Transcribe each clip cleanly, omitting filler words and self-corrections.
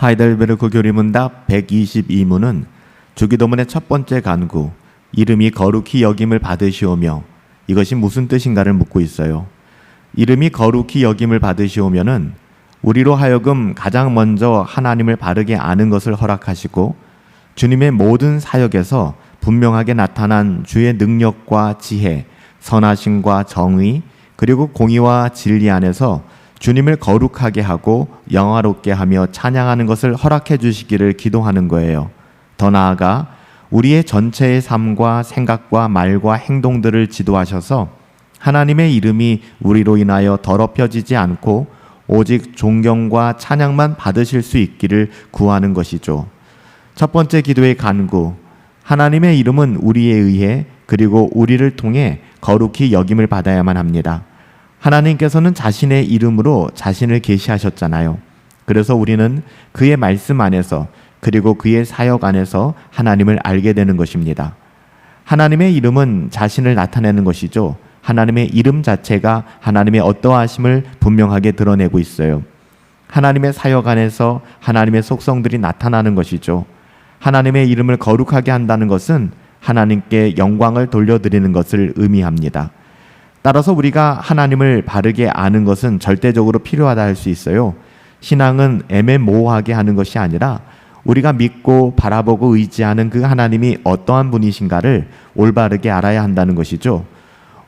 하이델베르크 교리문답 122문은 주기도문의 첫 번째 간구, 이름이 거룩히 여김을 받으시오며, 이것이 무슨 뜻인가를 묻고 있어요. 이름이 거룩히 여김을 받으시오면은 우리로 하여금 가장 먼저 하나님을 바르게 아는 것을 허락하시고, 주님의 모든 사역에서 분명하게 나타난 주의 능력과 지혜, 선하심과 정의, 그리고 공의와 진리 안에서 주님을 거룩하게 하고 영화롭게 하며 찬양하는 것을 허락해 주시기를 기도하는 거예요. 더 나아가 우리의 전체의 삶과 생각과 말과 행동들을 지도하셔서 하나님의 이름이 우리로 인하여 더럽혀지지 않고 오직 존경과 찬양만 받으실 수 있기를 구하는 것이죠. 첫 번째 기도의 간구, 하나님의 이름은 우리에 의해 그리고 우리를 통해 거룩히 여김을 받아야만 합니다. 하나님께서는 자신의 이름으로 자신을 계시하셨잖아요. 그래서 우리는 그의 말씀 안에서 그리고 그의 사역 안에서 하나님을 알게 되는 것입니다. 하나님의 이름은 자신을 나타내는 것이죠. 하나님의 이름 자체가 하나님의 어떠하심을 분명하게 드러내고 있어요. 하나님의 사역 안에서 하나님의 속성들이 나타나는 것이죠. 하나님의 이름을 거룩하게 한다는 것은 하나님께 영광을 돌려드리는 것을 의미합니다. 따라서 우리가 하나님을 바르게 아는 것은 절대적으로 필요하다 할 수 있어요. 신앙은 애매모호하게 하는 것이 아니라 우리가 믿고 바라보고 의지하는 그 하나님이 어떠한 분이신가를 올바르게 알아야 한다는 것이죠.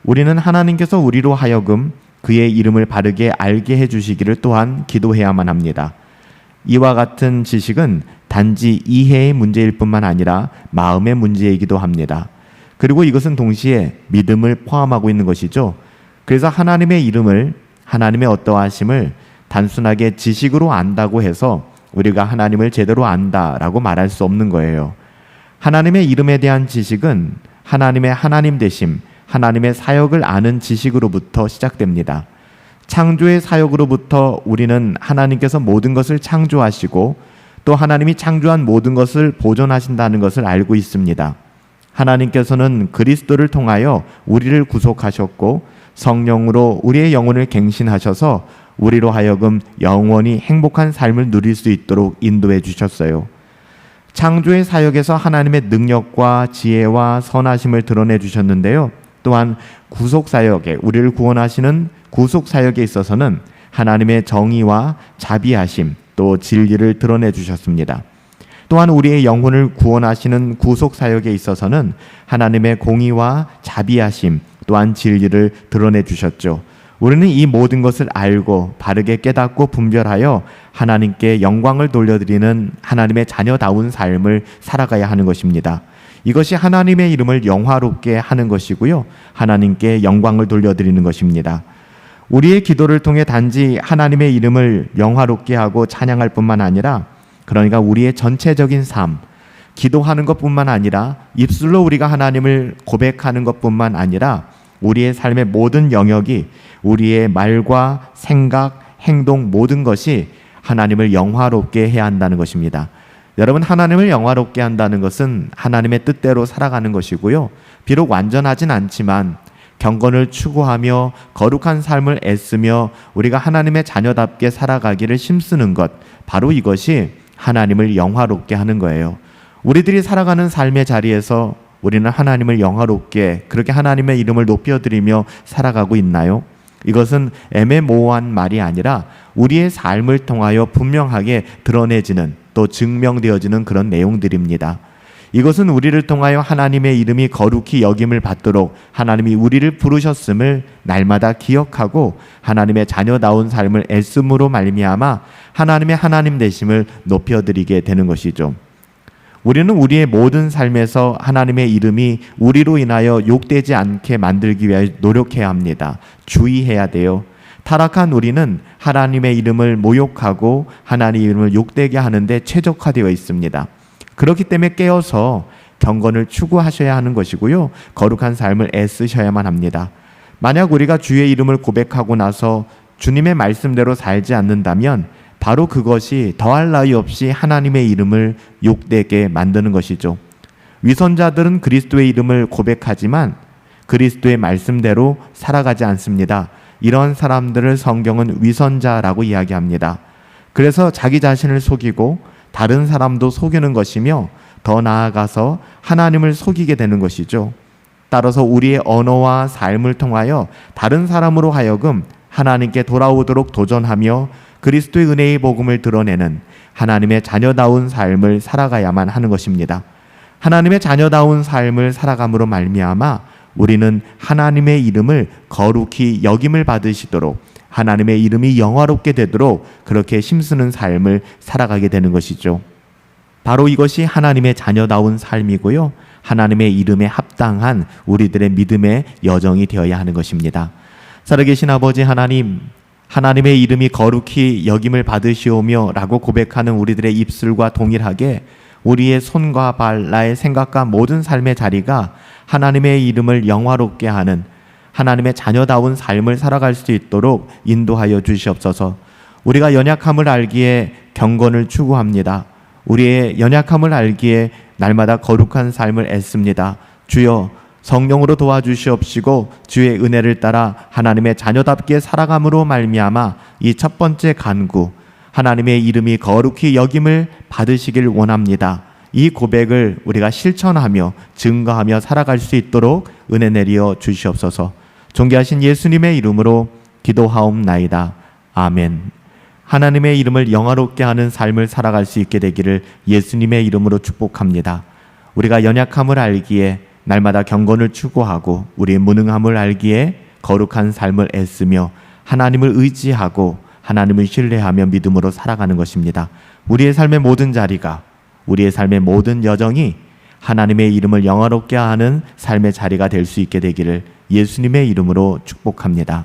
우리는 하나님께서 우리로 하여금 그의 이름을 바르게 알게 해주시기를 또한 기도해야만 합니다. 이와 같은 지식은 단지 이해의 문제일 뿐만 아니라 마음의 문제이기도 합니다. 그리고 이것은 동시에 믿음을 포함하고 있는 것이죠. 그래서 하나님의 이름을, 하나님의 어떠하심을 단순하게 지식으로 안다고 해서 우리가 하나님을 제대로 안다라고 말할 수 없는 거예요. 하나님의 이름에 대한 지식은 하나님의 하나님 되심, 하나님의 사역을 아는 지식으로부터 시작됩니다. 창조의 사역으로부터 우리는 하나님께서 모든 것을 창조하시고 또 하나님이 창조한 모든 것을 보존하신다는 것을 알고 있습니다. 하나님께서는 그리스도를 통하여 우리를 구속하셨고 성령으로 우리의 영혼을 갱신하셔서 우리로 하여금 영원히 행복한 삶을 누릴 수 있도록 인도해 주셨어요. 창조의 사역에서 하나님의 능력과 지혜와 선하심을 드러내 주셨는데요. 또한 구속 사역에, 우리를 구원하시는 구속 사역에 있어서는 하나님의 정의와 자비하심 또 진리를 드러내 주셨습니다. 또한 우리의 영혼을 구원하시는 구속 사역에 있어서는 하나님의 공의와 자비하심 또한 진리를 드러내 주셨죠. 우리는 이 모든 것을 알고 바르게 깨닫고 분별하여 하나님께 영광을 돌려드리는 하나님의 자녀다운 삶을 살아가야 하는 것입니다. 이것이 하나님의 이름을 영화롭게 하는 것이고요. 하나님께 영광을 돌려드리는 것입니다. 우리의 기도를 통해 단지 하나님의 이름을 영화롭게 하고 찬양할 뿐만 아니라, 그러니까 우리의 전체적인 삶, 기도하는 것뿐만 아니라 입술로 우리가 하나님을 고백하는 것뿐만 아니라 우리의 삶의 모든 영역이, 우리의 말과 생각, 행동 모든 것이 하나님을 영화롭게 해야 한다는 것입니다. 여러분, 하나님을 영화롭게 한다는 것은 하나님의 뜻대로 살아가는 것이고요. 비록 완전하진 않지만 경건을 추구하며 거룩한 삶을 애쓰며 우리가 하나님의 자녀답게 살아가기를 힘쓰는 것, 바로 이것이 하나님을 영화롭게 하는 거예요. 우리들이 살아가는 삶의 자리에서 우리는 하나님을 영화롭게, 그렇게 하나님의 이름을 높여드리며 살아가고 있나요? 이것은 애매모호한 말이 아니라 우리의 삶을 통하여 분명하게 드러내지는, 또 증명되어지는 그런 내용들입니다. 이것은 우리를 통하여 하나님의 이름이 거룩히 여김을 받도록 하나님이 우리를 부르셨음을 날마다 기억하고 하나님의 자녀다운 삶을 애씀으로 말미암아 하나님의 하나님 되심을 높여드리게 되는 것이죠. 우리는 우리의 모든 삶에서 하나님의 이름이 우리로 인하여 욕되지 않게 만들기 위해 노력해야 합니다. 주의해야 돼요. 타락한 우리는 하나님의 이름을 모욕하고 하나님의 이름을 욕되게 하는데 최적화되어 있습니다. 그렇기 때문에 깨어서 경건을 추구하셔야 하는 것이고요. 거룩한 삶을 애쓰셔야만 합니다. 만약 우리가 주의 이름을 고백하고 나서 주님의 말씀대로 살지 않는다면 바로 그것이 더할 나위 없이 하나님의 이름을 욕되게 만드는 것이죠. 위선자들은 그리스도의 이름을 고백하지만 그리스도의 말씀대로 살아가지 않습니다. 이런 사람들을 성경은 위선자라고 이야기합니다. 그래서 자기 자신을 속이고 다른 사람도 속이는 것이며 더 나아가서 하나님을 속이게 되는 것이죠. 따라서 우리의 언어와 삶을 통하여 다른 사람으로 하여금 하나님께 돌아오도록 도전하며 그리스도의 은혜의 복음을 드러내는 하나님의 자녀다운 삶을 살아가야만 하는 것입니다. 하나님의 자녀다운 삶을 살아감으로 말미암아 우리는 하나님의 이름을 거룩히 여김을 받으시도록, 하나님의 이름이 영화롭게 되도록 그렇게 힘쓰는 삶을 살아가게 되는 것이죠. 바로 이것이 하나님의 자녀다운 삶이고요, 하나님의 이름에 합당한 우리들의 믿음의 여정이 되어야 하는 것입니다. 살아계신 아버지 하나님, 하나님의 이름이 거룩히 여김을 받으시오며 라고 고백하는 우리들의 입술과 동일하게 우리의 손과 발, 나의 생각과 모든 삶의 자리가 하나님의 이름을 영화롭게 하는 하나님의 자녀다운 삶을 살아갈 수 있도록 인도하여 주시옵소서. 우리가 연약함을 알기에 경건을 추구합니다. 우리의 연약함을 알기에 날마다 거룩한 삶을 애씁니다. 주여, 성령으로 도와주시옵시고 주의 은혜를 따라 하나님의 자녀답게 살아감으로 말미암아 이 첫 번째 간구, 하나님의 이름이 거룩히 여김을 받으시길 원합니다. 이 고백을 우리가 실천하며 증거하며 살아갈 수 있도록 은혜 내리어 주시옵소서. 존귀하신 예수님의 이름으로 기도하옵나이다. 아멘. 하나님의 이름을 영화롭게 하는 삶을 살아갈 수 있게 되기를 예수님의 이름으로 축복합니다. 우리가 연약함을 알기에 날마다 경건을 추구하고 우리의 무능함을 알기에 거룩한 삶을 애쓰며 하나님을 의지하고 하나님을 신뢰하며 믿음으로 살아가는 것입니다. 우리의 삶의 모든 자리가, 우리의 삶의 모든 여정이 하나님의 이름을 영화롭게 하는 삶의 자리가 될 수 있게 되기를 예수님의 이름으로 축복합니다.